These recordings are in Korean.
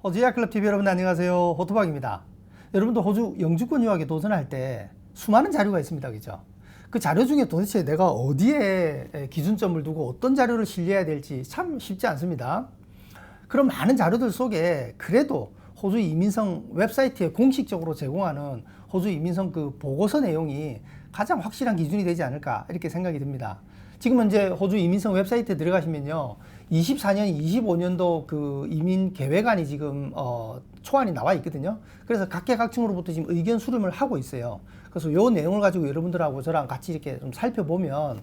호주 야클럽TV 여러분 안녕하세요. 호토박입니다. 여러분도 호주 영주권 유학에 도전할 때 수많은 자료가 있습니다. 그죠? 그 자료 중에 도대체 내가 어디에 기준점을 두고 어떤 자료를 신뢰해야 될지 참 쉽지 않습니다. 그런 많은 자료들 속에 그래도 호주 이민성 웹사이트에 공식적으로 제공하는 호주 이민성 그 보고서 내용이 가장 확실한 기준이 되지 않을까 이렇게 생각이 듭니다. 지금 현재 호주 이민성 웹사이트에 들어가시면요, 24년, 25년도 그 이민 계획안이 지금 초안이 나와 있거든요. 그래서 각계각층으로부터 지금 의견 수렴을 하고 있어요. 그래서 요 내용을 가지고 여러분들하고 저랑 같이 이렇게 좀 살펴보면,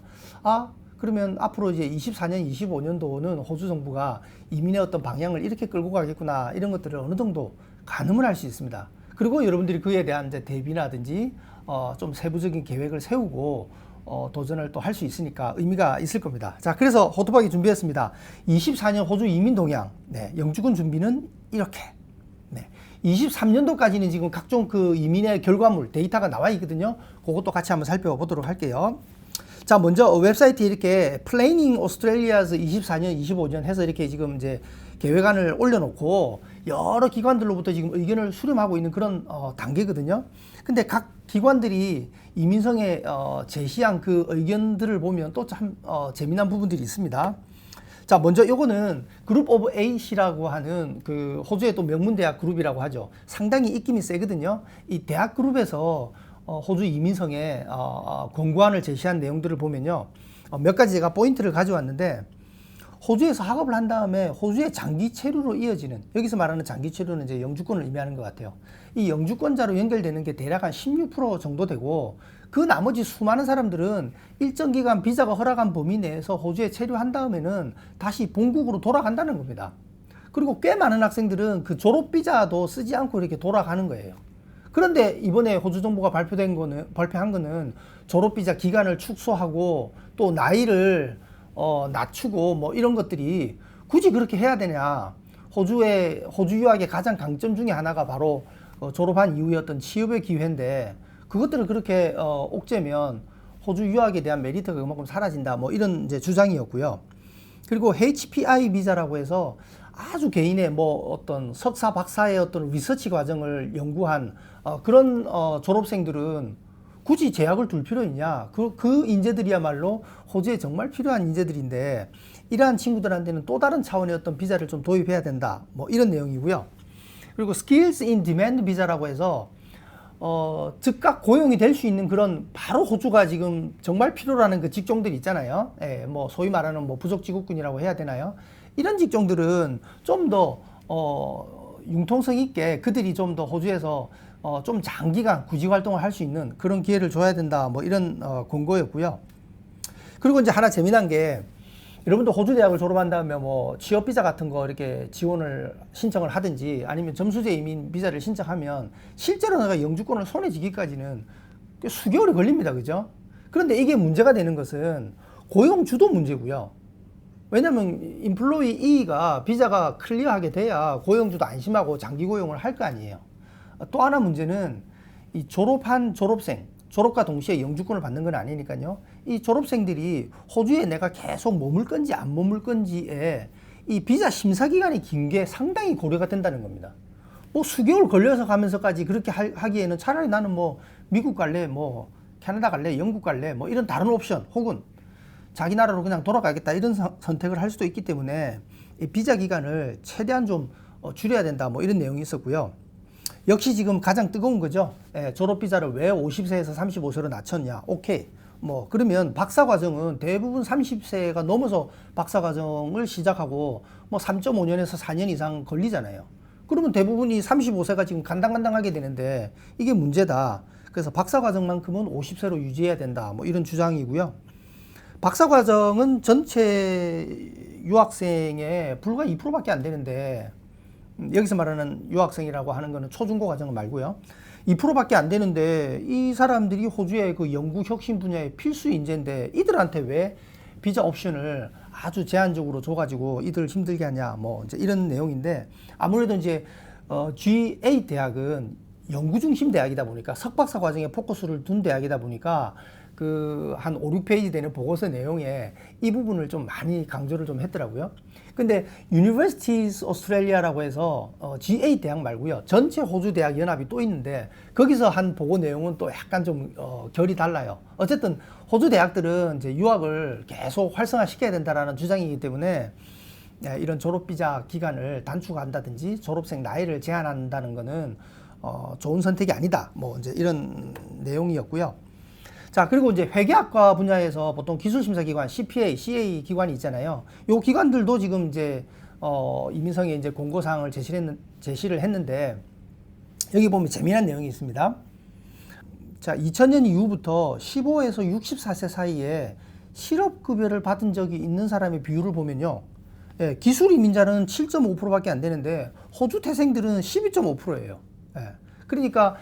그러면 앞으로 이제 24년, 25년도는 호주 정부가 이민의 어떤 방향을 이렇게 끌고 가겠구나, 이런 것들을 어느 정도 가늠을 할 수 있습니다. 그리고 여러분들이 그에 대한 이제 대비라든지 좀 세부적인 계획을 세우고 도전을 또 할 수 있으니까 의미가 있을 겁니다. 자, 그래서 호토박이 준비했습니다. 24년 호주 이민 동향, 영주권 준비는 이렇게. 23년도까지는 지금 각종 그 이민의 결과물, 데이터가 나와 있거든요. 그것도 같이 한번 살펴보도록 할게요. 자, 먼저 웹사이트에 이렇게 Planning Australia's 24년, 25년 해서 이렇게 지금 이제 계획안을 올려놓고 여러 기관들로부터 지금 의견을 수렴하고 있는 그런 단계거든요. 근데 각 기관들이 이민성에 제시한 그 의견들을 보면 또 참 재미난 부분들이 있습니다. 자, 먼저 요거는 그룹 오브 8이라고 하는 그 호주의 또 명문대학 그룹이라고 하죠. 상당히 입김이 세거든요. 이 대학 그룹에서 호주 이민성에 권고안을 제시한 내용들을 보면요, 몇 가지 제가 포인트를 가져왔는데, 호주에서 학업을 한 다음에 호주의 장기 체류로 이어지는, 여기서 말하는 장기 체류는 이제 영주권을 의미하는 것 같아요. 이 영주권자로 연결되는 게 대략 한 16% 정도 되고, 그 나머지 수많은 사람들은 일정 기간 비자가 허락한 범위 내에서 호주에 체류한 다음에는 다시 본국으로 돌아간다는 겁니다. 그리고 꽤 많은 학생들은 그 졸업 비자도 쓰지 않고 이렇게 돌아가는 거예요. 그런데 이번에 호주 정부가 발표한 거는 졸업 비자 기간을 축소하고 또 나이를 낮추고 뭐 이런 것들이 굳이 그렇게 해야 되냐. 호주 유학의 가장 강점 중에 하나가 바로 졸업한 이후의 어떤 취업의 기회인데, 그것들을 그렇게 옥죄면 호주 유학에 대한 메리트가 그만큼 사라진다, 뭐 이런 이제 주장이었고요. 그리고 HPI 비자라고 해서 아주 개인의 뭐 어떤 석사 박사의 어떤 리서치 과정을 연구한 그런 졸업생들은 굳이 제약을 둘 필요 있냐. 그 인재들이야말로 호주에 정말 필요한 인재들인데, 이러한 친구들한테는 또 다른 차원의 어떤 비자를 좀 도입해야 된다, 뭐 이런 내용이고요. 그리고 Skills in Demand 비자라고 해서 즉각 고용이 될 수 있는 그런, 바로 호주가 지금 정말 필요로 하는 그 직종들 있잖아요. 뭐 소위 말하는 뭐 부속직업군이라고 해야 되나요? 이런 직종들은 좀 더 융통성 있게 그들이 좀 더 호주에서 좀 장기간 구직 활동을 할 수 있는 그런 기회를 줘야 된다, 뭐 이런 권고였고요. 그리고 이제 하나 재미난 게, 여러분도 호주 대학을 졸업한 다음에 뭐 취업 비자 같은 거 이렇게 신청을 하든지 아니면 점수제 이민 비자를 신청하면 실제로 내가 영주권을 손에 쥐기까지는 수개월이 걸립니다. 그죠? 그런데 이게 문제가 되는 것은 고용주도 문제고요. 왜냐면 인플로이 E가 비자가 클리어하게 돼야 고용주도 안심하고 장기 고용을 할 거 아니에요. 또 하나 문제는 이 졸업한 졸업생, 졸업과 동시에 영주권을 받는 건 아니니까요. 이 졸업생들이 호주에 내가 계속 머물 건지 안 머물 건지에 이 비자 심사 기간이 긴 게 상당히 고려가 된다는 겁니다. 뭐 수개월 걸려서 가면서까지 그렇게 하기에는 차라리 나는 뭐 미국 갈래, 뭐 캐나다 갈래, 영국 갈래, 뭐 이런 다른 옵션, 혹은 자기 나라로 그냥 돌아가겠다, 이런 선택을 할 수도 있기 때문에 이 비자 기간을 최대한 좀 줄여야 된다, 뭐 이런 내용이 있었고요. 역시 지금 가장 뜨거운 거죠. 졸업 비자를 왜 50세에서 35세로 낮췄냐. 오케이. 뭐 그러면 박사 과정은 대부분 30세가 넘어서 박사 과정을 시작하고 뭐 3.5년에서 4년 이상 걸리잖아요. 그러면 대부분이 35세가 지금 간당간당하게 되는데 이게 문제다. 그래서 박사 과정만큼은 50세로 유지해야 된다, 뭐 이런 주장이고요. 박사 과정은 전체 유학생의 불과 2%밖에 안 되는데, 여기서 말하는 유학생이라고 하는 거는 초중고 과정은 말고요. 2%밖에 안 되는데 이 사람들이 호주의 그 연구 혁신 분야의 필수 인재인데 이들한테 왜 비자 옵션을 아주 제한적으로 줘가지고 이들을 힘들게 하냐, 뭐 이제 이런 내용인데, 아무래도 이제 G8 대학은 연구 중심 대학이다 보니까 석박사 과정에 포커스를 둔 대학이다 보니까 그 한 5, 6페이지 되는 보고서 내용에 이 부분을 좀 많이 강조를 좀 했더라고요. 근데 Universities Australia라고 해서 GA 대학 말고요. 전체 호주 대학 연합이 또 있는데 거기서 한 보고 내용은 또 약간 좀 결이 달라요. 어쨌든 호주 대학들은 이제 유학을 계속 활성화시켜야 된다라는 주장이기 때문에 이런 졸업비자 기간을 단축한다든지 졸업생 나이를 제한한다는 거는 좋은 선택이 아니다. 뭐 이제 이런 내용이었고요. 자, 그리고 이제 회계학과 분야에서 보통 기술심사기관, CPA, CA 기관이 있잖아요. 요 기관들도 지금 이제, 이민성에 이제 공고사항을 제시를 했는데, 여기 보면 재미난 내용이 있습니다. 자, 2000년 이후부터 15에서 64세 사이에 실업급여를 받은 적이 있는 사람의 비율을 보면요. 예, 기술 이민자는 7.5%밖에 안 되는데, 호주 태생들은 12.5%예요. 예, 그러니까,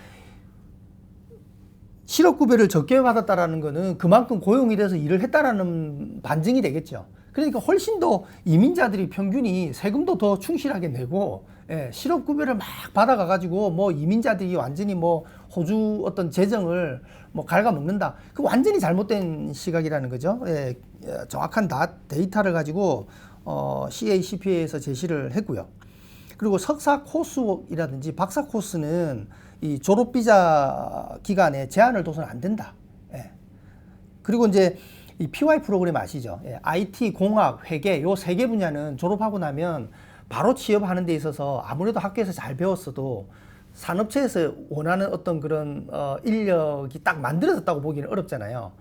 실업급여를 적게 받았다라는 거는 그만큼 고용이 돼서 일을 했다라는 반증이 되겠죠. 그러니까 훨씬 더 이민자들이 평균이 세금도 더 충실하게 내고, 실업급여를 막 받아가가지고 뭐 이민자들이 완전히 뭐 호주 어떤 재정을 뭐 갉아먹는다. 그 완전히 잘못된 시각이라는 거죠. 정확한 데이터를 가지고 CA, CPA에서 제시를 했고요. 그리고 석사 코스이라든지 박사 코스는 이 졸업비자 기간에 제한을 둬서는 안 된다. 그리고 이제 이 PY 프로그램 아시죠? IT, 공학, 회계 요 세 개 분야는 졸업하고 나면 바로 취업하는 데 있어서 아무래도 학교에서 잘 배웠어도 산업체에서 원하는 어떤 그런 인력이 딱 만들어졌다고 보기는 어렵잖아요.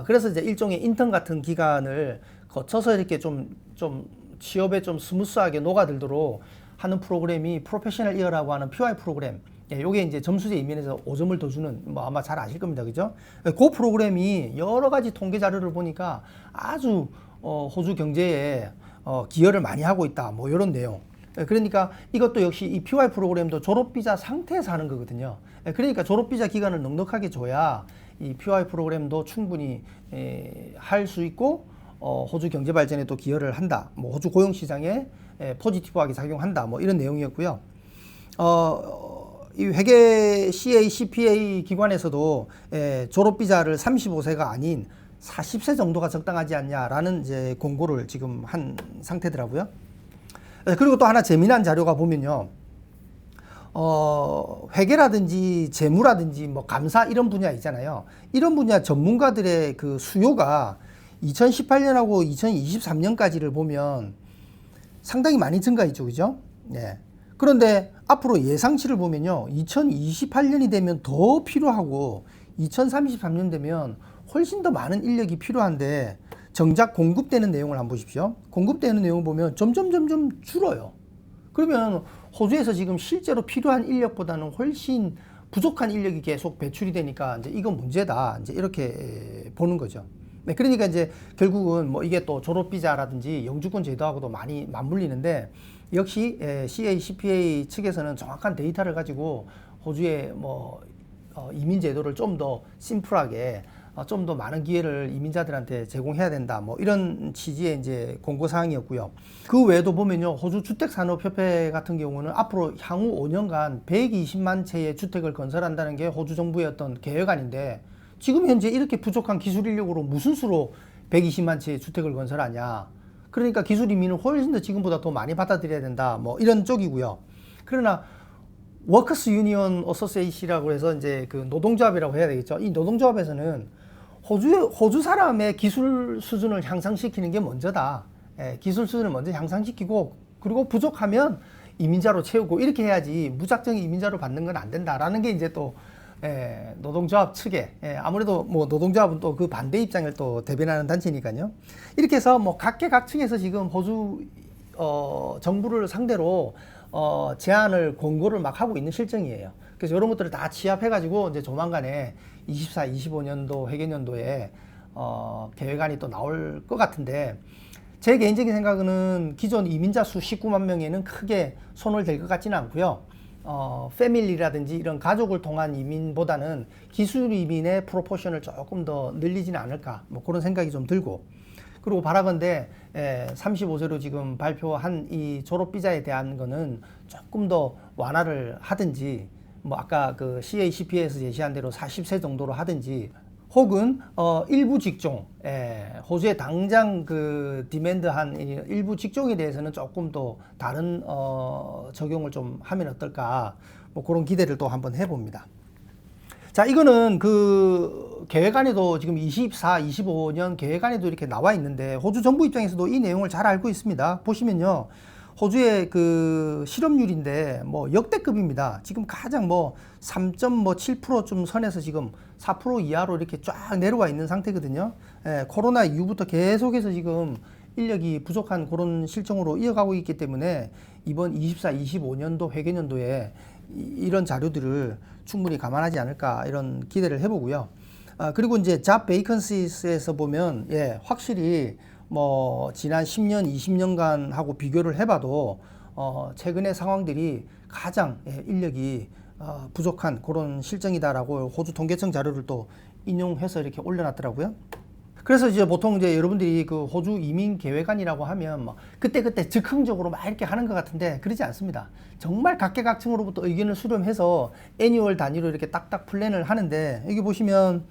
그래서 이제 일종의 인턴 같은 기간을 거쳐서 이렇게 좀 취업에 좀 스무스하게 녹아들도록 하는 프로그램이 프로페셔널 이어라고 하는 PY 프로그램. 요게 이제 점수제 이면에서 5점을 더 주는, 뭐 아마 잘 아실 겁니다. 그죠? 그 프로그램이 여러 가지 통계 자료를 보니까 아주 호주 경제에 기여를 많이 하고 있다. 뭐 이런 내용. 그러니까 이것도 역시 이 PY 프로그램도 졸업비자 상태에서 하는 거거든요. 그러니까 졸업비자 기간을 넉넉하게 줘야 이 PY 프로그램도 충분히 할 수 있고 호주 경제 발전에 또 기여를 한다. 뭐 호주 고용 시장에 포지티브하게 작용한다. 뭐 이런 내용이었고요. 이 회계 CA, CPA 기관에서도 졸업비자를 35세가 아닌 40세 정도가 적당하지 않냐라는 이제 공고를 지금 한 상태더라고요. 그리고 또 하나 재미난 자료가 보면요. 회계라든지 재무라든지 뭐 감사 이런 분야 있잖아요. 이런 분야 전문가들의 그 수요가 2018년하고 2023년까지를 보면 상당히 많이 증가했죠. 그죠? 예. 그런데 앞으로 예상치를 보면요. 2028년이 되면 더 필요하고 2033년 되면 훨씬 더 많은 인력이 필요한데 정작 공급되는 내용을 한번 보십시오. 공급되는 내용을 보면 점점 줄어요. 그러면 호주에서 지금 실제로 필요한 인력보다는 훨씬 부족한 인력이 계속 배출이 되니까 이제 이건 문제다. 이제 이렇게 보는 거죠. 네, 그러니까 이제 결국은 뭐 이게 또 졸업비자라든지 영주권 제도하고도 많이 맞물리는데 역시 CA, CPA 측에서는 정확한 데이터를 가지고 호주의 뭐 이민 제도를 좀 더 심플하게 좀 더 많은 기회를 이민자들한테 제공해야 된다. 뭐 이런 취지의 이제 공고 사항이었고요. 그 외에도 보면요. 호주 주택산업협회 같은 경우는 앞으로 향후 5년간 120만 채의 주택을 건설한다는 게 호주 정부의 어떤 계획안인데 지금 현재 이렇게 부족한 기술 인력으로 무슨 수로 120만 채의 주택을 건설하냐. 그러니까 기술 이민을 훨씬 더 지금보다 더 많이 받아들여야 된다. 뭐 이런 쪽이고요. 그러나 워커스 유니언 어소시에이션이라고 해서 이제 그 노동조합이라고 해야 되겠죠. 이 노동조합에서는 호주 사람의 기술 수준을 향상시키는 게 먼저다. 기술 수준을 먼저 향상시키고 그리고 부족하면 이민자로 채우고 이렇게 해야지 무작정 이민자로 받는 건 안 된다라는 게 이제 또 노동조합 측에 아무래도 뭐 노동조합은 또 그 반대 입장을 또 대변하는 단체니까요. 이렇게 해서 뭐 각계각층에서 지금 호주 정부를 상대로 제안을 공고를 막 하고 있는 실정이에요. 그래서 이런 것들을 다 취합해가지고 이제 조만간에 24, 25년도 회계년도에 계획안이 또 나올 것 같은데 제 개인적인 생각은 기존 이민자 수 19만 명에는 크게 손을 댈 것 같지는 않고요. 패밀리라든지 이런 가족을 통한 이민보다는 기술 이민의 프로포션을 조금 더 늘리지는 않을까 뭐 그런 생각이 좀 들고 그리고 바라건대 35세로 지금 발표한 이 졸업비자에 대한 거는 조금 더 완화를 하든지 뭐 아까 그 CA, CPA에서 제시한 대로 40세 정도로 하든지 혹은 일부 직종, 호주에 당장 그 디맨드한 일부 직종에 대해서는 조금 더 다른 적용을 좀 하면 어떨까, 뭐 그런 기대를 또 한번 해봅니다. 자, 이거는 그 계획안에도 지금 24, 25년 계획안에도 이렇게 나와 있는데 호주 정부 입장에서도 이 내용을 잘 알고 있습니다. 보시면요, 호주의 그 실업률인데 뭐 역대급입니다. 지금 가장 뭐 3.7% 좀 선에서 지금 4% 이하로 이렇게 쫙 내려와 있는 상태거든요. 코로나 이후부터 계속해서 지금 인력이 부족한 그런 실정으로 이어가고 있기 때문에 이번 24, 25년도 회계년도에 이런 자료들을 충분히 감안하지 않을까 이런 기대를 해보고요. 그리고 이제 잡 베이컨시스에서 보면 확실히 뭐 지난 10년, 20년간 하고 비교를 해봐도 최근의 상황들이 가장 인력이 부족한 그런 실정이다라고 호주 통계청 자료를 또 인용해서 이렇게 올려놨더라고요. 그래서 이제 보통 이제 여러분들이 그 호주 이민 계획안이라고 하면 뭐 그때그때 즉흥적으로 막 이렇게 하는 것 같은데 그러지 않습니다. 정말 각계각층으로부터 의견을 수렴해서 애니월 단위로 이렇게 딱딱 플랜을 하는데, 여기 보시면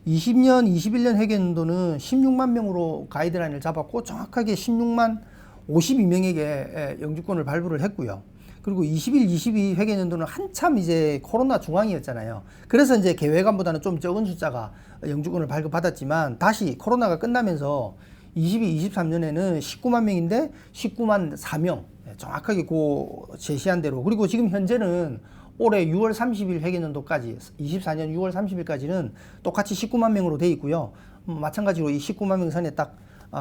20년, 21년 회계연도는 16만 명으로 가이드라인을 잡았고 정확하게 16만 52명에게 영주권을 발부를 했고요. 그리고 21, 22 회계연도는 한참 이제 코로나 중앙이었잖아요. 그래서 이제 계획안보다는 좀 적은 숫자가 영주권을 발급받았지만 다시 코로나가 끝나면서 22, 23년에는 19만 명인데 19만 4명 정확하게 그 제시한 대로, 그리고 지금 현재는 올해 6월 30일 회계연도까지 24년 6월 30일까지는 똑같이 19만 명으로 돼 있고요. 마찬가지로 이 19만 명 선에 딱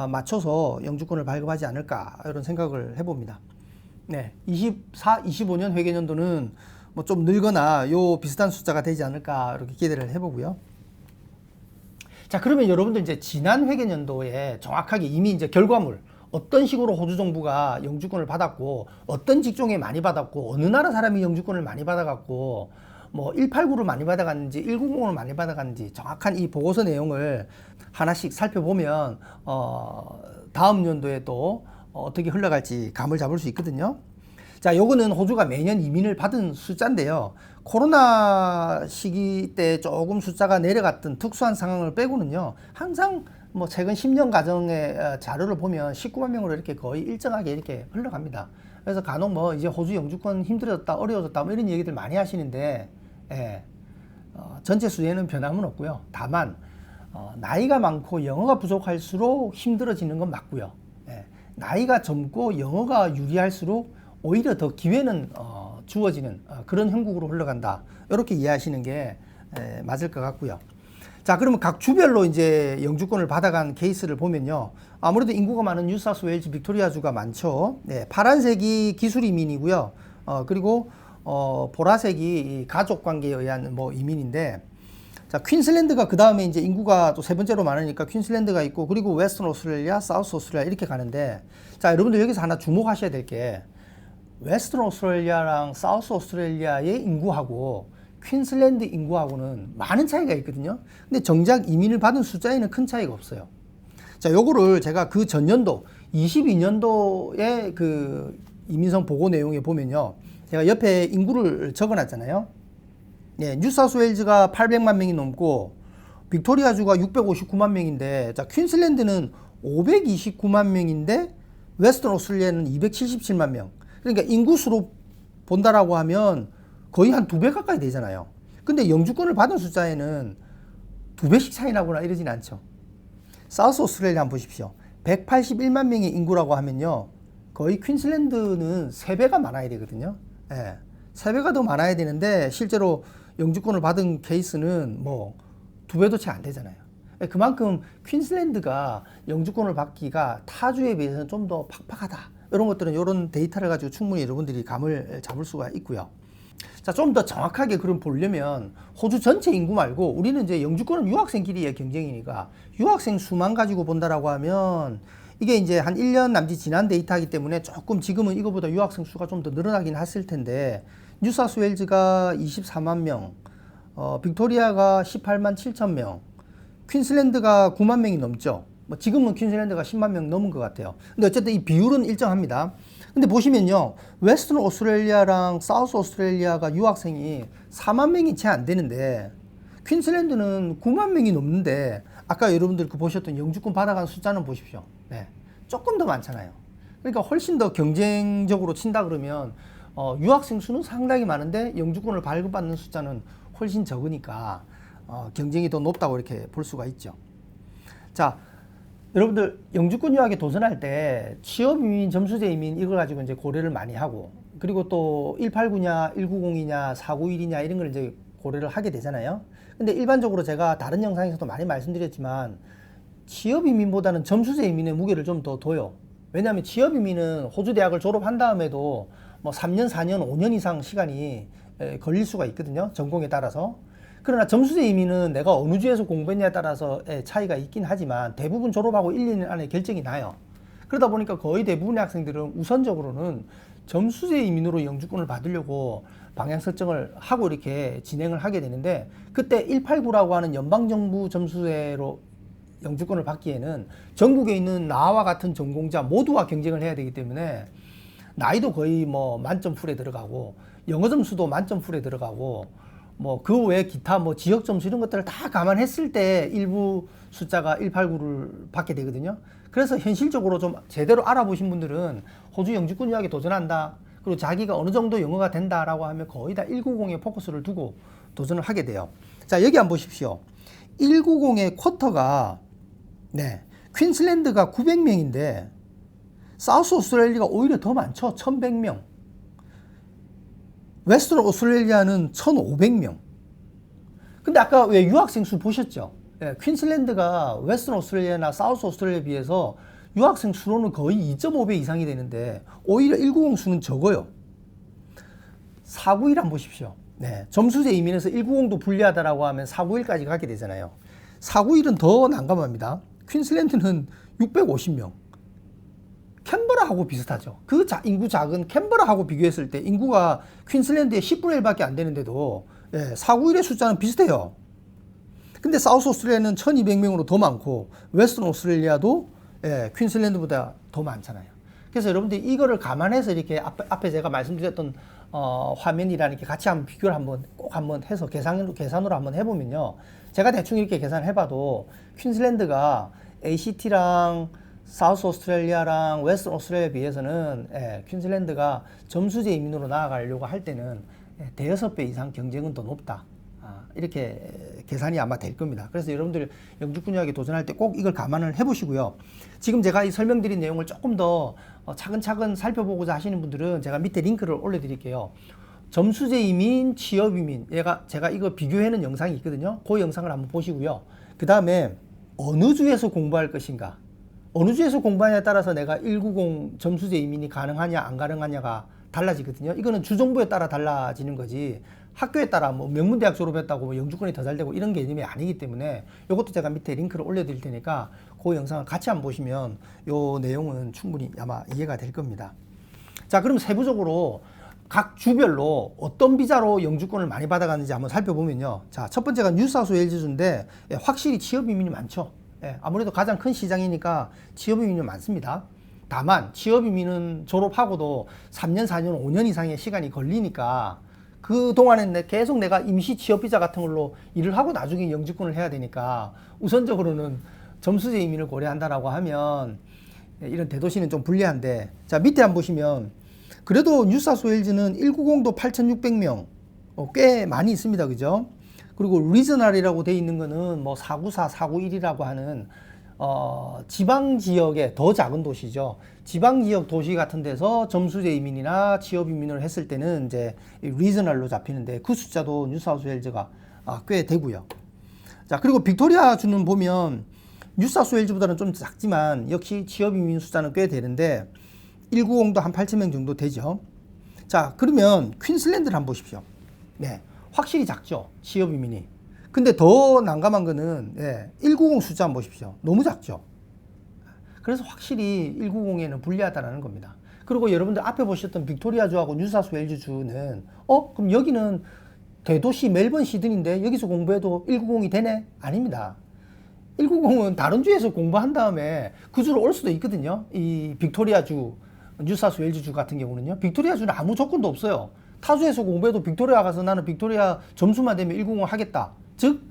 맞춰서 영주권을 발급하지 않을까 이런 생각을 해봅니다. 네, 24, 25년 회계연도는 뭐 좀 늘거나 요 비슷한 숫자가 되지 않을까 이렇게 기대를 해보고요. 자, 그러면 여러분들 이제 지난 회계연도에 정확하게 이미 이제 결과물, 어떤 식으로 호주 정부가 영주권을 받았고 어떤 직종에 많이 받았고 어느 나라 사람이 영주권을 많이 받아갖고 뭐 189를 많이 받아갔는지 190을 많이 받아갔는지 정확한 이 보고서 내용을 하나씩 살펴보면 다음 연도에 또 어떻게 흘러갈지 감을 잡을 수 있거든요. 자, 요거는 호주가 매년 이민을 받은 숫자인데요. 코로나 시기 때 조금 숫자가 내려갔던 특수한 상황을 빼고는요, 항상 뭐 최근 10년 가정의 자료를 보면 19만 명으로 이렇게 거의 일정하게 이렇게 흘러갑니다. 그래서 간혹 뭐 이제 호주 영주권 힘들어졌다, 어려워졌다 뭐 이런 얘기들 많이 하시는데, 전체 수에는 변함은 없고요. 다만 나이가 많고 영어가 부족할수록 힘들어지는 건 맞고요. 나이가 젊고 영어가 유리할수록 오히려 더 기회는 주어지는 그런 형국으로 흘러간다, 이렇게 이해하시는 게 맞을 것 같고요. 자, 그러면 각 주별로 이제 영주권을 받아간 케이스를 보면요, 아무래도 인구가 많은 뉴사우스웨일즈 빅토리아주가 많죠. 파란색이 기술 이민이고요. 그리고 보라색이 가족 관계에 의한 뭐 이민인데, 자, 퀸슬랜드가 그 다음에 이제 인구가 또 세 번째로 많으니까 퀸슬랜드가 있고, 그리고 웨스턴 오스트레일리아, 사우스 오스트레일리아 이렇게 가는데, 자, 여러분들 여기서 하나 주목하셔야 될 게 웨스턴 오스트레일리아랑 사우스 오스트레일리아의 인구하고 퀸슬랜드 인구하고는 많은 차이가 있거든요. 근데 정작 이민을 받은 숫자에는 큰 차이가 없어요. 자, 요거를 제가 그 전년도 22년도의 그 이민성 보고 내용에 보면요, 제가 옆에 인구를 적어놨잖아요. 뉴사우스웨일즈가 800만 명이 넘고 빅토리아주가 659만 명인데, 자, 퀸슬랜드는 529만 명인데 웨스턴 오스트레일리아는 277만 명. 그러니까 인구수로 본다라고 하면 거의 한 2배 가까이 되잖아요. 근데 영주권을 받은 숫자에는 2배씩 차이 나거나 이러진 않죠. 사우스 오스트레일리아 한번 보십시오. 181만 명의 인구라고 하면요, 거의 퀸슬랜드는 3배가 많아야 되거든요. 3배가 더 많아야 되는데 실제로 영주권을 받은 케이스는 뭐 2배도 채 안 되잖아요. 그만큼 퀸슬랜드가 영주권을 받기가 타주에 비해서는 좀 더 팍팍하다. 이런 것들은 이런 데이터를 가지고 충분히 여러분들이 감을 잡을 수가 있고요. 자, 좀 더 정확하게 그럼 보려면 호주 전체 인구 말고 우리는 이제 영주권은 유학생끼리의 경쟁이니까 유학생 수만 가지고 본다라고 하면 이게 이제 한 1년 남짓 지난 데이터이기 때문에 조금 지금은 이거보다 유학생 수가 좀 더 늘어나긴 했을 텐데, 뉴사우스웨일즈가 24만 명, 빅토리아가 18만 7천 명, 퀸슬랜드가 9만 명이 넘죠. 뭐 지금은 퀸슬랜드가 10만 명 넘은 것 같아요. 근데 어쨌든 이 비율은 일정합니다. 근데 보시면요, 웨스턴 오스트레일리아랑 사우스 오스트레일리아가 유학생이 4만 명이 채 안 되는데, 퀸즐랜드는 9만 명이 넘는데 아까 여러분들 그 보셨던 영주권 받아간 숫자는 보십시오. 네, 조금 더 많잖아요. 그러니까 훨씬 더 경쟁적으로 친다 그러면 유학생 수는 상당히 많은데 영주권을 발급받는 숫자는 훨씬 적으니까 경쟁이 더 높다고 이렇게 볼 수가 있죠. 자, 여러분들 영주권 유학에 도전할 때 취업 이민, 점수제 이민 이걸 가지고 이제 고려를 많이 하고, 그리고 또 189냐, 190이냐, 491이냐 이런 걸 이제 고려를 하게 되잖아요. 근데 일반적으로 제가 다른 영상에서도 많이 말씀드렸지만 취업 이민보다는 점수제 이민의 무게를 좀 더 둬요. 왜냐하면 취업 이민은 호주 대학을 졸업한 다음에도 뭐 3년, 4년, 5년 이상 시간이 걸릴 수가 있거든요. 전공에 따라서. 그러나 점수제 이민은 내가 어느 주에서 공부했냐에 따라서 차이가 있긴 하지만 대부분 졸업하고 1, 2년 안에 결정이 나요. 그러다 보니까 거의 대부분의 학생들은 우선적으로는 점수제 이민으로 영주권을 받으려고 방향 설정을 하고 이렇게 진행을 하게 되는데, 그때 189라고 하는 연방정부 점수제로 영주권을 받기에는 전국에 있는 나와 같은 전공자 모두와 경쟁을 해야 되기 때문에 나이도 거의 뭐 만점 풀에 들어가고 영어 점수도 만점 풀에 들어가고 뭐 그 외에 기타 뭐 지역 점수 이런 것들을 다 감안했을 때 일부 숫자가 189를 받게 되거든요. 그래서 현실적으로 좀 제대로 알아보신 분들은 호주 영주권 유학에 도전한다, 그리고 자기가 어느 정도 영어가 된다라고 하면 거의 다 190에 포커스를 두고 도전을 하게 돼요. 자, 여기 한번 보십시오. 190의 쿼터가 퀸즐랜드가 900명인데 사우스 오스트레일리아가 오히려 더 많죠. 1100명. 웨스턴 오스트레일리아는 1500명. 근데 아까 왜 유학생 수 보셨죠? 퀸즐랜드가 웨스턴 오스트레일리아나 사우스 오스트레일리아에 비해서 유학생 수로는 거의 2.5배 이상이 되는데 오히려 190 수는 적어요. 491 한번 보십시오. 점수제 이민에서 190도 불리하다라고 하면 491까지 가게 되잖아요. 491은 더 난감합니다. 퀸즐랜드는 650명. 캔버라하고 비슷하죠. 그 인구 작은 캔버라하고 비교했을 때 인구가 퀸즐랜드의 10분의 1밖에 안 되는데도 491의 숫자는 비슷해요. 근데 사우스 오스트레일리아는 1200명으로 더 많고 웨스턴 오스트레일리아도 퀸즐랜드보다 더 많잖아요. 그래서 여러분들이 이거를 감안해서 이렇게 앞에 제가 말씀드렸던 화면이랑 이렇게 같이 한번 비교를 꼭 한번 해서 계산으로 한번 해보면요. 제가 대충 이렇게 계산을 해봐도 퀸즐랜드가 ACT랑 사우스 오스트레일리아랑 웨스턴 오스트레일리아에 비해서는 퀸즐랜드가 점수제 이민으로 나아가려고 할 때는 대여섯 배 이상 경쟁은 더 높다. 이렇게 계산이 아마 될 겁니다. 그래서 여러분들 영주권 유학에 도전할 때 꼭 이걸 감안을 해보시고요. 지금 제가 이 설명드린 내용을 조금 더 차근차근 살펴보고자 하시는 분들은 제가 밑에 링크를 올려드릴게요. 점수제 이민, 취업 이민, 제가 이거 비교해놓은 영상이 있거든요. 그 영상을 한번 보시고요. 그 다음에 어느 주에서 공부할 것인가, 어느 주에서 공부하냐에 따라서 내가 190 점수제 이민이 가능하냐 안 가능하냐가 달라지거든요. 이거는 주정부에 따라 달라지는 거지 학교에 따라 뭐 명문대학 졸업했다고 뭐 영주권이 더 잘 되고 이런 개념이 아니기 때문에 이것도 제가 밑에 링크를 올려드릴 테니까 그 영상을 같이 한번 보시면 이 내용은 충분히 아마 이해가 될 겁니다. 자, 그럼 세부적으로 각 주별로 어떤 비자로 영주권을 많이 받아가는지 한번 살펴보면요. 자, 첫 번째가 뉴사우스웨일즈주인데 확실히 취업 이민이 많죠. 아무래도 가장 큰 시장이니까 취업 이민이 많습니다. 다만 취업 이민은 졸업하고도 3년, 4년, 5년 이상의 시간이 걸리니까 그 동안에 계속 내가 임시 취업 비자 같은 걸로 일을 하고 나중에 영주권을 해야 되니까 우선적으로는 점수제 이민을 고려한다라고 하면 이런 대도시는 좀 불리한데, 자, 밑에 한번 보시면 그래도 뉴사우스웨일즈는 190도 8,600명 꽤 많이 있습니다. 그죠? 그리고 리저널이라고 돼 있는 거는 뭐 494, 491이라고 하는 지방 지역의 더 작은 도시죠. 지방 지역 도시 같은 데서 점수제 이민이나 취업 이민을 했을 때는 이제 리저널로 잡히는데 그 숫자도 뉴사우스웨일즈가 꽤 되고요. 자, 그리고 빅토리아주는 보면 뉴사우스웨일즈보다는 좀 작지만 역시 취업 이민 숫자는 꽤 되는데 190도 한 8,000명 정도 되죠. 자, 그러면 퀸즐랜드를 한번 보십시오. 확실히 작죠, 취업 이민이. 근데 더 난감한 거는 190 숫자 한번 보십시오. 너무 작죠. 그래서 확실히 190에는 불리하다는 겁니다. 그리고 여러분들 앞에 보셨던 빅토리아주하고 뉴사우스웨일즈주는 그럼 여기는 대도시 멜번 시드니인데 여기서 공부해도 190이 되네? 아닙니다. 190은 다른 주에서 공부한 다음에 그 주로 올 수도 있거든요. 이 빅토리아주, 뉴사우스웨일즈주 같은 경우는요. 빅토리아주는 아무 조건도 없어요. 타주에서 공부해도 빅토리아 가서 나는 빅토리아 점수만 되면 190을 하겠다. 즉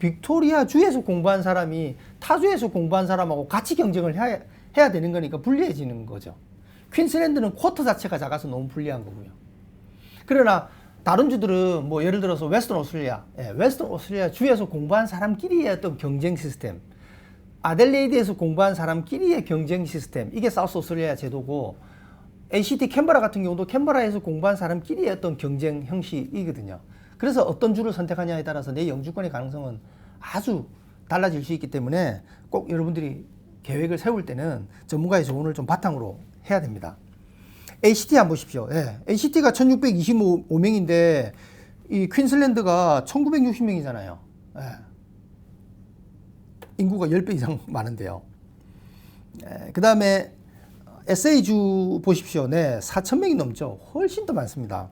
빅토리아 주에서 공부한 사람이 타주에서 공부한 사람하고 같이 경쟁을 해야 되는 거니까 불리해지는 거죠. 퀸슬랜드는 쿼터 자체가 작아서 너무 불리한 거고요. 그러나 다른 주들은 뭐 예를 들어서 웨스턴 오스트레일리아, 웨스턴 오스트레일리아 주에서 공부한 사람끼리의 어떤 경쟁 시스템, 아델레이드에서 공부한 사람끼리의 경쟁 시스템, 이게 사우스 오스트레일리아 제도고, ACT 캔버라 같은 경우도 캔버라에서 공부한 사람끼리의 어떤 경쟁 형식이거든요. 그래서 어떤 주를 선택하냐에 따라서 내 영주권의 가능성은 아주 달라질 수 있기 때문에 꼭 여러분들이 계획을 세울 때는 전문가의 조언을 좀 바탕으로 해야 됩니다. ACT 한번 보십시오. ACT가 1625명인데 이 퀸슬랜드가 1960명이잖아요. 인구가 10배 이상 많은데요. 그 다음에 SA주 보십시오. 4,000명이 넘죠. 훨씬 더 많습니다.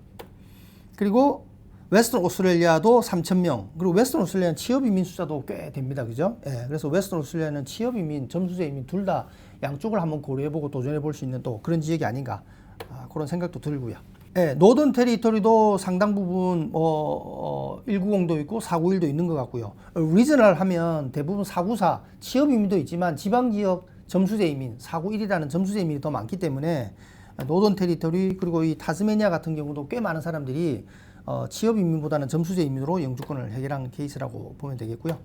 그리고 웨스턴 오스트레일리아도 3,000명. 그리고 웨스턴 오스트레일리아는 취업이민 숫자도 꽤 됩니다. 그죠? 그래서 웨스턴 오스트레일리아는 취업이민, 점수제이민 둘 다 양쪽을 한번 고려해보고 도전해볼 수 있는 또 그런 지역이 아닌가. 그런 생각도 들고요. 노던 테리토리도 상당 부분 190도 있고 491도 있는 것 같고요. 리저널 하면 대부분 494 취업이민도 있지만 지방지역 점수제이민 491이라는 점수제이민이 더 많기 때문에 노던 테리토리 그리고 이 타스메니아 같은 경우도 꽤 많은 사람들이 취업이민보다는 점수제이민으로 영주권을 해결한 케이스라고 보면 되겠고요.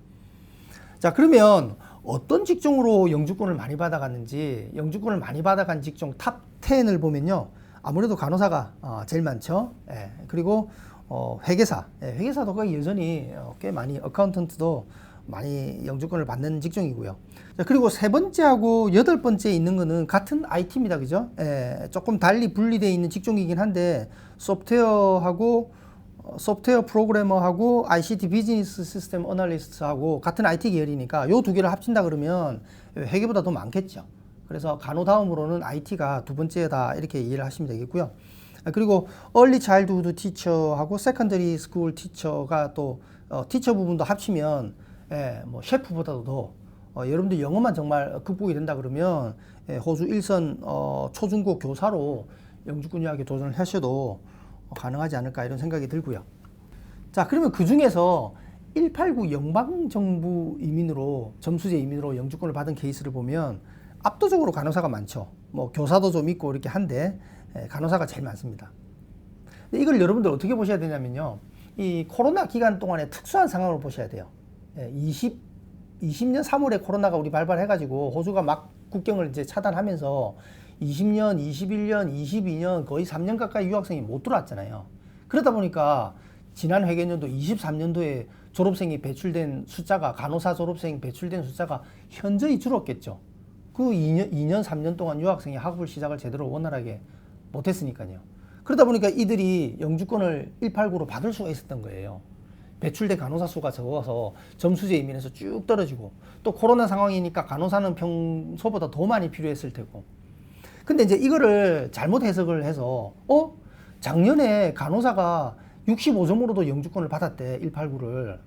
자, 그러면 어떤 직종으로 영주권을 많이 받아갔는지, 영주권을 많이 받아간 직종 탑 10을 보면요. 아무래도 간호사가 제일 많죠. 그리고 회계사, 회계사도 거의 여전히 꽤 많이, 어카운턴트도 많이 영주권을 받는 직종이고요. 자, 그리고 세 번째하고 여덟 번째 있는 거는 같은 IT입니다. 그죠? 조금 달리 분리되어 있는 직종이긴 한데 소프트웨어 프로그래머하고 ICT 비즈니스 시스템 어널리스트하고 같은 IT 계열이니까 요 두 개를 합친다 그러면 회계보다 더 많겠죠. 그래서 간호 다음으로는 IT가 두 번째다 이렇게 이해를 하시면 되겠고요. 그리고 얼리 차일드후드 티처하고 세컨더리 스쿨 티처가 또 티처 부분도 합치면 뭐 셰프보다도 더 여러분들 영어만 정말 극복이 된다 그러면 호주 1선 초중고 교사로 영주권 유학에 도전을 하셔도 가능하지 않을까 이런 생각이 들고요. 자, 그러면 그 중에서 189 연방정부 이민으로 점수제 이민으로 영주권을 받은 케이스를 보면 압도적으로 간호사가 많죠. 뭐 교사도 좀 있고 이렇게 한데 간호사가 제일 많습니다. 근데 이걸 여러분들 어떻게 보셔야 되냐면요. 이 코로나 기간 동안에 특수한 상황을 보셔야 돼요. 20년 3월에 코로나가 우리 발발해가지고 호주가 막 국경을 이제 차단하면서 20년, 21년, 22년 거의 3년 가까이 유학생이 못 들어왔잖아요. 그러다 보니까 지난 회계년도 23년도에 졸업생이 배출된 숫자가, 간호사 졸업생 배출된 숫자가 현저히 줄었겠죠. 그 2년, 3년 동안 유학생이 학업을 시작을 제대로 원활하게 못했으니까요. 그러다 보니까 이들이 영주권을 189로 받을 수가 있었던 거예요. 배출된 간호사 수가 적어서 점수제 이민에서 쭉 떨어지고, 또 코로나 상황이니까 간호사는 평소보다 더 많이 필요했을 테고. 근데 이제 이거를 잘못 해석을 해서 작년에 간호사가 65점으로도 영주권을 받았대, 189를.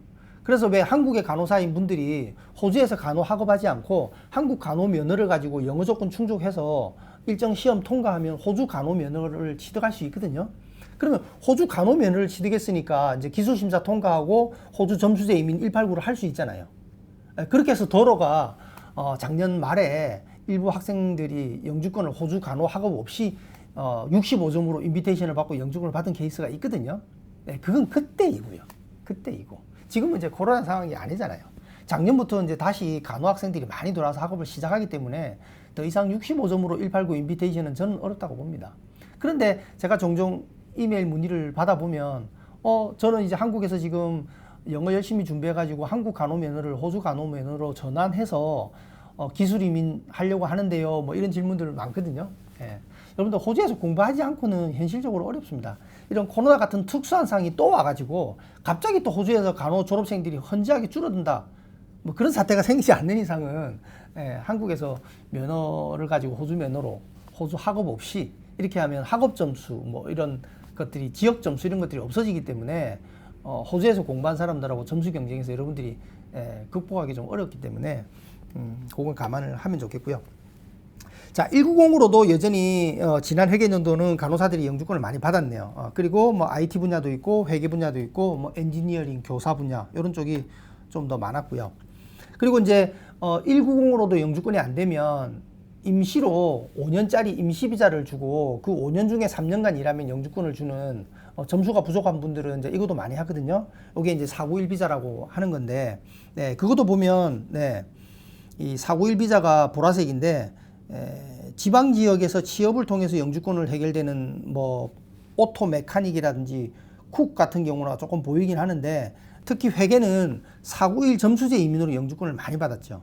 그래서 왜 한국의 간호사인 분들이 호주에서 간호 학업하지 않고 한국 간호 면허를 가지고 영어 조건 충족해서 일정 시험 통과하면 호주 간호 면허를 취득할 수 있거든요. 그러면 호주 간호 면허를 취득했으니까 이제 기술심사 통과하고 호주 점수제 이민 189를 할 수 있잖아요. 그렇게 해서 도로가 작년 말에 일부 학생들이 영주권을 호주 간호 학업 없이 65점으로 인비테이션을 받고 영주권을 받은 케이스가 있거든요. 그건 그때이고요. 그때이고. 지금은 이제 코로나 상황이 아니잖아요. 작년부터 이제 다시 간호 학생들이 많이 돌아와서 학업을 시작하기 때문에 더 이상 65점으로 189 인비테이션은 저는 어렵다고 봅니다. 그런데 제가 종종 이메일 문의를 받아보면 저는 이제 한국에서 지금 영어 열심히 준비해가지고 한국 간호 면허를 호주 간호 면허로 전환해서 기술 이민 하려고 하는데요. 뭐 이런 질문들 많거든요. 여러분들 호주에서 공부하지 않고는 현실적으로 어렵습니다. 이런 코로나 같은 특수한 상황이 또 와가지고 갑자기 또 호주에서 간호 졸업생들이 헌지하게 줄어든다. 뭐 그런 사태가 생기지 않는 이상은 한국에서 면허를 가지고 호주 면허로 호주 학업 없이 이렇게 하면 학업 점수 뭐 이런 것들이 지역 점수 이런 것들이 없어지기 때문에 호주에서 공부한 사람들하고 점수 경쟁에서 여러분들이 극복하기 좀 어렵기 때문에 그걸 감안을 하면 좋겠고요. 자, 190으로도 여전히 지난 회계년도는 간호사들이 영주권을 많이 받았네요. 그리고 뭐 IT 분야도 있고 회계 분야도 있고 뭐 엔지니어링, 교사 분야 이런 쪽이 좀 더 많았고요. 그리고 이제 190으로도 영주권이 안 되면 임시로 5년짜리 임시비자를 주고 그 5년 중에 3년간 일하면 영주권을 주는 점수가 부족한 분들은 이제 이것도 많이 하거든요. 이게 이제 491 비자라고 하는 건데, 네, 그것도 보면, 네, 이 491 비자가 보라색인데, 지방 지역에서 취업을 통해서 영주권을 해결되는 뭐 오토 메카닉이라든지 쿡 같은 경우나 조금 보이긴 하는데, 특히 회계는 491 점수제 이민으로 영주권을 많이 받았죠.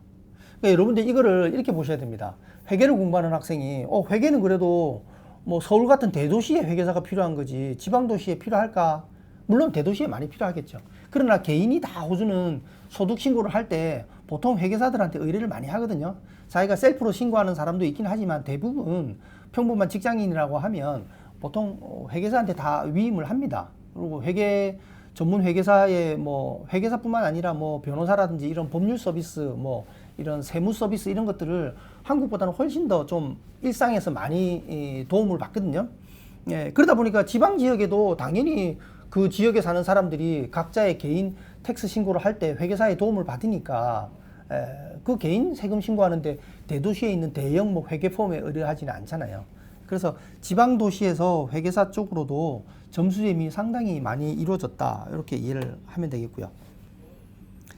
그러니까 여러분들 이거를 이렇게 보셔야 됩니다. 회계를 공부하는 학생이 회계는 그래도 뭐 서울 같은 대도시에 회계사가 필요한 거지 지방 도시에 필요할까? 물론 대도시에 많이 필요하겠죠. 그러나 개인이 다 호주는 소득 신고를 할 때 보통 회계사들한테 의뢰를 많이 하거든요. 자기가 셀프로 신고하는 사람도 있긴 하지만 대부분 평범한 직장인이라고 하면 보통 회계사한테 다 위임을 합니다. 그리고 회계 전문 회계사의 뭐 회계사뿐만 아니라 뭐 변호사라든지 이런 법률 서비스 뭐 이런 세무 서비스 이런 것들을 한국보다는 훨씬 더 좀 일상에서 많이 도움을 받거든요. 예, 그러다 보니까 지방 지역에도 당연히 그 지역에 사는 사람들이 각자의 개인 텍스 신고를 할 때 회계사의 도움을 받으니까 그 개인 세금 신고하는데 대도시에 있는 대형 뭐 회계 폼에 의뢰하지는 않잖아요. 그래서 지방 도시에서 회계사 쪽으로도 점수제미 상당히 많이 이루어졌다. 이렇게 이해를 하면 되겠고요.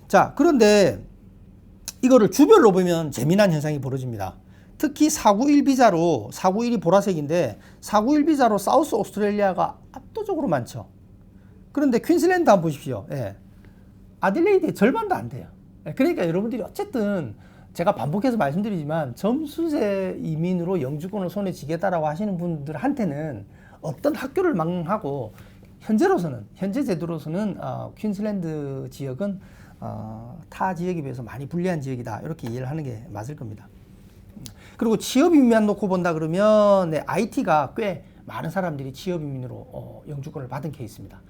자, 그런데 이거를 주별로 보면 재미난 현상이 벌어집니다. 특히 491 비자로 491이 보라색인데 491 비자로 사우스 오스트레일리아가 압도적으로 많죠. 그런데 퀸즐랜드 한번 보십시오. 예. 아딜레이드의 절반도 안 돼요. 예. 그러니까 여러분들이 어쨌든 제가 반복해서 말씀드리지만 점수제 이민으로 영주권을 손에 쥐겠다라고 하시는 분들한테는 어떤 학교를 망하고 현재 제도로서는 퀸즐랜드 지역은 타 지역에 비해서 많이 불리한 지역이다. 이렇게 이해를 하는 게 맞을 겁니다. 그리고 취업 이민만 놓고 본다 그러면 IT가 꽤 많은 사람들이 취업 이민으로 영주권을 받은 케이스입니다.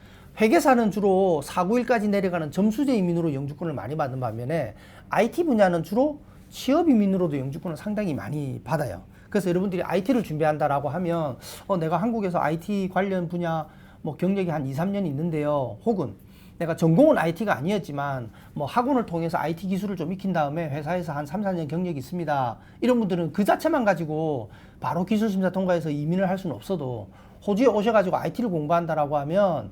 회계사는 주로 491까지 내려가는 점수제 이민으로 영주권을 많이 받는 반면에 IT 분야는 주로 취업 이민으로도 영주권을 상당히 많이 받아요. 그래서 여러분들이 IT를 준비한다라고 하면 내가 한국에서 IT 관련 분야 뭐 경력이 한 2, 3년 있는데요. 혹은 내가 전공은 IT가 아니었지만 뭐 학원을 통해서 IT 기술을 좀 익힌 다음에 회사에서 한 3, 4년 경력이 있습니다. 이런 분들은 그 자체만 가지고 바로 기술심사 통과해서 이민을 할 수는 없어도 호주에 오셔가지고 IT를 공부한다라고 하면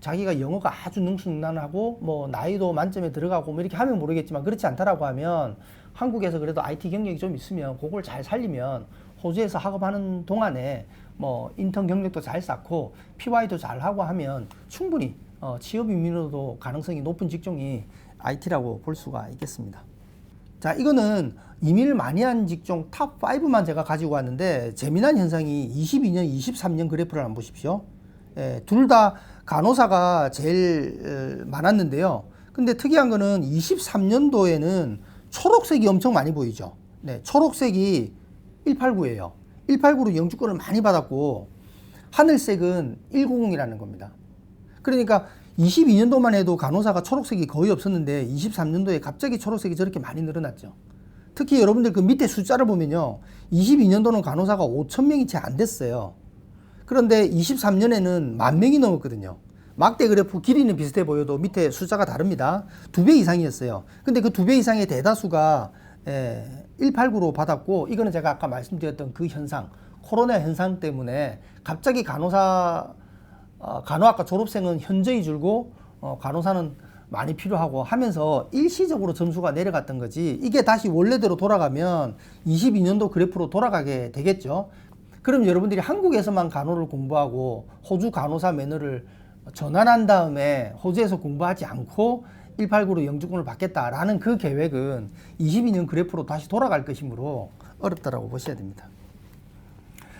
자기가 영어가 아주 능수능란하고 뭐 나이도 만점에 들어가고 뭐 이렇게 하면 모르겠지만 그렇지 않다라고 하면 한국에서 그래도 IT 경력이 좀 있으면 그걸 잘 살리면 호주에서 학업하는 동안에 뭐 인턴 경력도 잘 쌓고 PY도 잘 하고 하면 충분히 취업 이민으로도 가능성이 높은 직종이 IT라고 볼 수가 있겠습니다. 자, 이거는 이민을 많이 한 직종 탑 5만 제가 가지고 왔는데 재미난 현상이 22년, 23년 그래프를 한번 보십시오. 예, 둘 다 간호사가 제일 많았는데요. 근데 특이한 거는 23년도에는 초록색이 엄청 많이 보이죠. 네, 초록색이 189예요. 189로 영주권을 많이 받았고 하늘색은 190이라는 겁니다. 그러니까 22년도만 해도 간호사가 초록색이 거의 없었는데 23년도에 갑자기 초록색이 저렇게 많이 늘어났죠. 특히 여러분들 그 밑에 숫자를 보면요. 22년도는 간호사가 5,000명이 채 안 됐어요. 그런데 23년에는 10,000명이 넘었거든요. 막대 그래프 길이는 비슷해 보여도 밑에 숫자가 다릅니다. 2배 이상이었어요. 근데 그 2배 이상의 대다수가 189로 받았고, 이거는 제가 아까 말씀드렸던 그 현상, 코로나 현상 때문에 갑자기 간호학과 졸업생은 현저히 줄고 간호사는 많이 필요하고 하면서 일시적으로 점수가 내려갔던 거지, 이게 다시 원래대로 돌아가면 22년도 그래프로 돌아가게 되겠죠. 그럼 여러분들이 한국에서만 간호를 공부하고 호주 간호사 면허를 전환한 다음에 호주에서 공부하지 않고 189로 영주권을 받겠다라는 그 계획은 22년 그래프로 다시 돌아갈 것이므로 어렵다라고 보셔야 됩니다.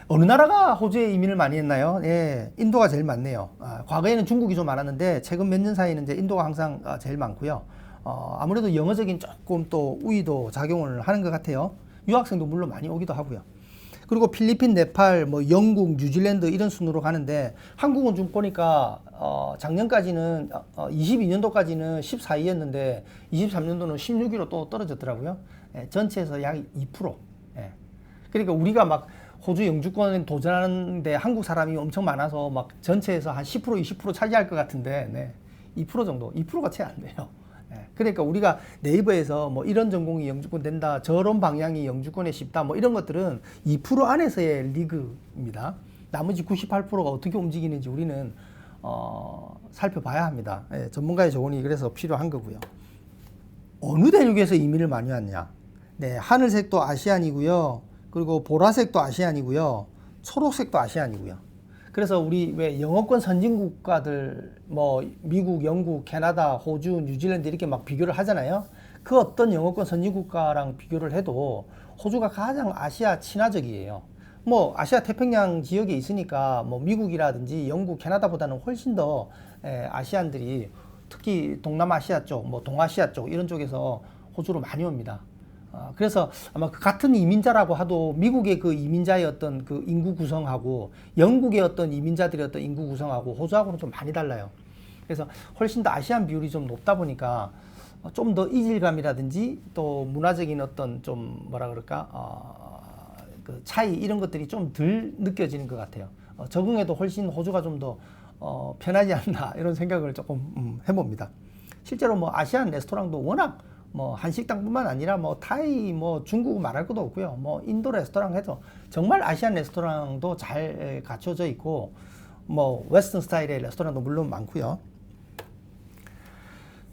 어느 나라가 호주에 이민을 많이 했나요? 예, 인도가 제일 많네요. 과거에는 중국이 좀 많았는데 최근 몇 년 사이는 이제 인도가 항상 제일 많고요. 아무래도 영어적인 조금 또 우위도 작용을 하는 것 같아요. 유학생도 물론 많이 오기도 하고요. 그리고 필리핀, 네팔, 뭐 영국, 뉴질랜드 이런 순으로 가는데 한국은 좀 보니까 작년까지는 22년도까지는 14위였는데 23년도는 16위로 또 떨어졌더라고요. 예, 전체에서 약 2%. 예. 그러니까 우리가 막 호주 영주권 도전하는데 한국 사람이 엄청 많아서 막 전체에서 한 10%, 20% 차지할 것 같은데, 네. 2% 정도, 2%가 채 안 돼요. 예. 그러니까 우리가 네이버에서 뭐 이런 전공이 영주권 된다, 저런 방향이 영주권에 쉽다, 뭐 이런 것들은 2% 안에서의 리그입니다. 나머지 98%가 어떻게 움직이는지 우리는 살펴봐야 합니다. 예, 전문가의 조언이 그래서 필요한 거고요. 어느 대륙에서 이민을 많이 왔냐? 네, 하늘색도 아시안이고요. 그리고 보라색도 아시안이고요. 초록색도 아시안이고요. 그래서 우리 왜 영어권 선진 국가들 뭐 미국, 영국, 캐나다, 호주, 뉴질랜드 이렇게 막 비교를 하잖아요. 그 어떤 영어권 선진 국가랑 비교를 해도 호주가 가장 아시아 친화적이에요. 뭐 아시아 태평양 지역에 있으니까 뭐 미국이라든지 영국, 캐나다보다는 훨씬 더 아시안들이 특히 동남아시아 쪽, 뭐 동아시아 쪽 이런 쪽에서 호주로 많이 옵니다. 그래서 아마 그 같은 이민자라고 하도 미국의 그 이민자의 어떤 그 인구 구성하고 영국의 어떤 이민자들의 어떤 인구 구성하고 호주하고는 좀 많이 달라요. 그래서 훨씬 더 아시안 비율이 좀 높다 보니까 좀 더 이질감이라든지 또 문화적인 어떤 좀 뭐라 그럴까 그 차이 이런 것들이 좀 덜 느껴지는 것 같아요. 적응에도 훨씬 호주가 좀 더 편하지 않나 이런 생각을 조금 해봅니다. 실제로 뭐 아시안 레스토랑도 워낙 뭐 한식당뿐만 아니라 뭐 타이, 뭐 중국 말할 것도 없고요. 뭐 인도 레스토랑 해도 정말 아시안 레스토랑도 잘 갖춰져 있고 뭐 웨스턴 스타일의 레스토랑도 물론 많고요.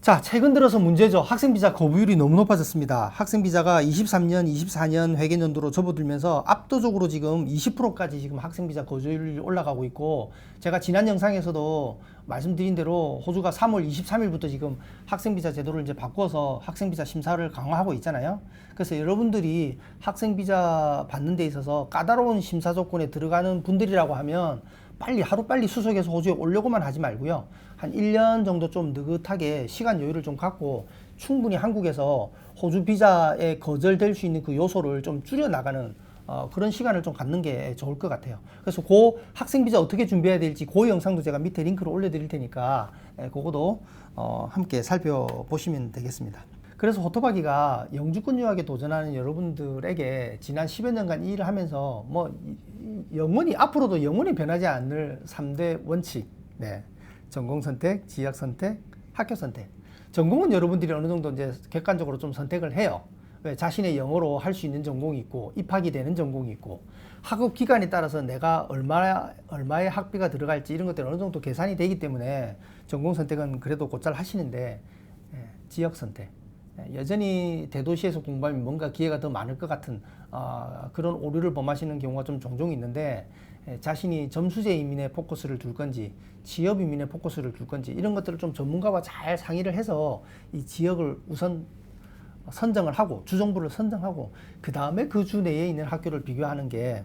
자, 최근 들어서 문제죠. 학생비자 거부율이 너무 높아졌습니다. 학생비자가 23년, 24년 회계연도로 접어들면서 압도적으로 지금 20%까지 지금 학생비자 거주율이 올라가고 있고, 제가 지난 영상에서도 말씀드린 대로 호주가 3월 23일부터 지금 학생비자 제도를 이제 바꿔서 학생비자 심사를 강화하고 있잖아요. 그래서 여러분들이 학생비자 받는 데 있어서 까다로운 심사 조건에 들어가는 분들이라고 하면 하루빨리 수속해서 호주에 오려고만 하지 말고요. 한 1년 정도 좀 느긋하게 시간 여유를 좀 갖고 충분히 한국에서 호주 비자에 거절될 수 있는 그 요소를 좀 줄여나가는 그런 시간을 좀 갖는 게 좋을 것 같아요. 그래서 그 학생 비자 어떻게 준비해야 될지 그 영상도 제가 밑에 링크를 올려드릴 테니까 그거도 함께 살펴보시면 되겠습니다. 그래서 호토바기가 영주권 유학에 도전하는 여러분들에게 지난 10여 년간 이 일을 하면서 뭐 영원히 앞으로도 영원히 변하지 않을 3대 원칙, 네. 전공 선택, 지역 선택, 학교 선택. 전공은 여러분들이 어느 정도 이제 객관적으로 좀 선택을 해요. 왜? 자신의 영어로 할 수 있는 전공이 있고 입학이 되는 전공이 있고 학업 기간에 따라서 내가 얼마의 학비가 들어갈지 이런 것들이 어느 정도 계산이 되기 때문에 전공 선택은 그래도 곧잘 하시는데 지역 선택. 여전히 대도시에서 공부하면 뭔가 기회가 더 많을 것 같은 그런 오류를 범하시는 경우가 좀 종종 있는데 자신이 점수제 이민에 포커스를 둘 건지 지역 이민에 포커스를 둘 건지 이런 것들을 좀 전문가와 잘 상의를 해서 이 지역을 우선 선정을 하고 주정부를 선정하고 그 다음에 그 주 내에 있는 학교를 비교하는 게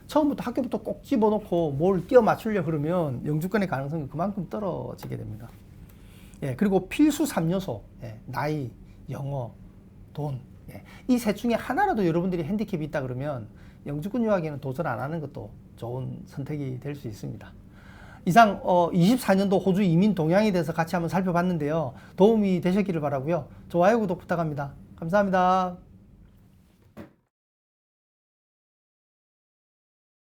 처음부터 학교부터 꼭 집어넣고 뭘 끼워 맞추려 그러면 영주권의 가능성이 그만큼 떨어지게 됩니다. 그리고 필수 3요소 나이, 영어, 돈 이 셋 중에 하나라도 여러분들이 핸디캡이 있다 그러면 영주권 유학에는 도전 안 하는 것도 좋은 선택이 될 수 있습니다. 이상 24년도 호주 이민 동향에 대해서 같이 한번 살펴봤는데요. 도움이 되셨기를 바라고요. 좋아요, 구독 부탁합니다. 감사합니다.